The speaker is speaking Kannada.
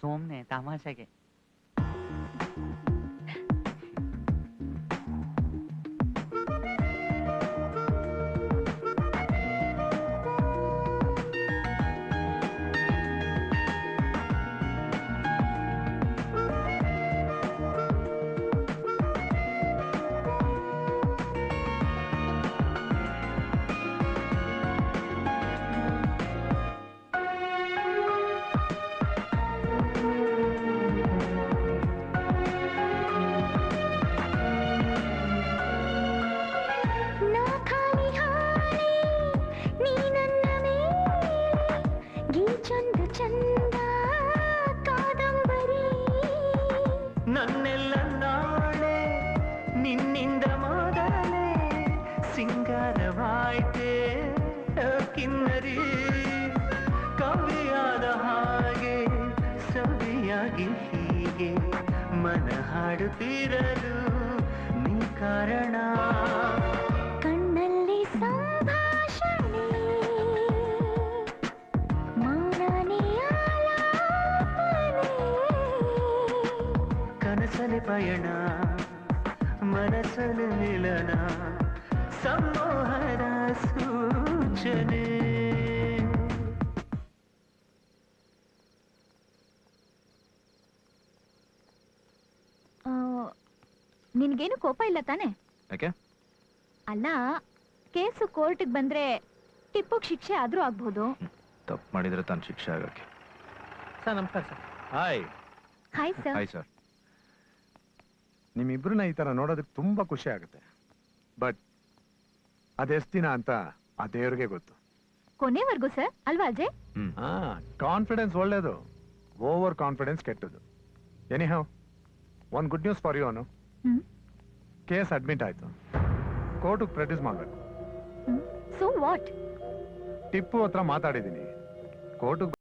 ಸುಮ್ನೆ ತಮಾಷೆಗೆ. ನನ್ನೆಲ್ಲ ನಾಳೆ ನಿನ್ನಿಂದ ಮೊದಲೇ ಸಿಂಗಾರವಾಯ್ತೆ ಕಿನ್ನರಿ, ಕವಿಯಾದ ಹಾಗೆ ಸವಿಯಾಗಿ ಹೀಗೆ ಮನ ಹಾಡುತ್ತಿರಲು ನೀ ಕಾರಣ. ಕಣ್ಣಲ್ಲಿ ಸಂಭಾಷಣೆ, ಮೌನನೇ ಆಲಾಪನೆ, ಕನಸಲಿ ಪಯಣ ಮನಸ್ಸಲ್ಲಿ ಮಿಲನ, ಸಂಮೋಹದ ಸೂಚನೆ. ನಿನ್ಗೇನು ಕೋಪ ಇಲ್ಲ ತಾನೆ? ಯಾಕೆ? ಅಲ್ಲ, ಕೇಸು ಕೋರ್ಟಿಗೆ ಬಂದ್ರೆ ಟಿಪ್ಪುಗ್ ಶಿಕ್ಷೆ ಆದ್ರೂ ಆಗ್ಬಹುದು. ತಪ್ಪು ಮಾಡಿದ್ರೆ ತಾನು ಶಿಕ್ಷೆ ಆಗಕ್ಕೆ. ಸರ್ ನಮಸ್ಕಾರ sir. Hi. Hi sir. Hi sir. ನಿಮ್ಮಿಬ್ರನ್ನ ಈ ತರ ನೋಡೋದಕ್ಕೆ ತುಂಬಾ ಖುಷಿ ಆಗುತ್ತೆ. ಬಟ್ ಅದೆಷ್ಟ್ ದಿನ ಅಂತ ಆ ದೇವ್ರಿಗೆ ಗೊತ್ತು. ಕೊನೆವರೆಗೂ ಸರ್, ಅಲ್ವಾ ಅಜಯ್? ಕಾನ್ಫಿಡೆನ್ಸ್ ಒಳ್ಳೇದು, ಓವರ್ ಕಾನ್ಫಿಡೆನ್ಸ್ ಕೆಟ್ಟದು. Anyhow, one good news for you. Anu case admit ಆಯ್ತು, ಕೋರ್ಟಿಗೆ ಪ್ರೊಡ್ಯೂಸ್ ಮಾಡ್ಬೇಕು. So what? ಟಿಪ್ಪು ಹತ್ರ ಮಾತಾಡಿದ್ದೀನಿ, ಕೋರ್ಟಿಗೆ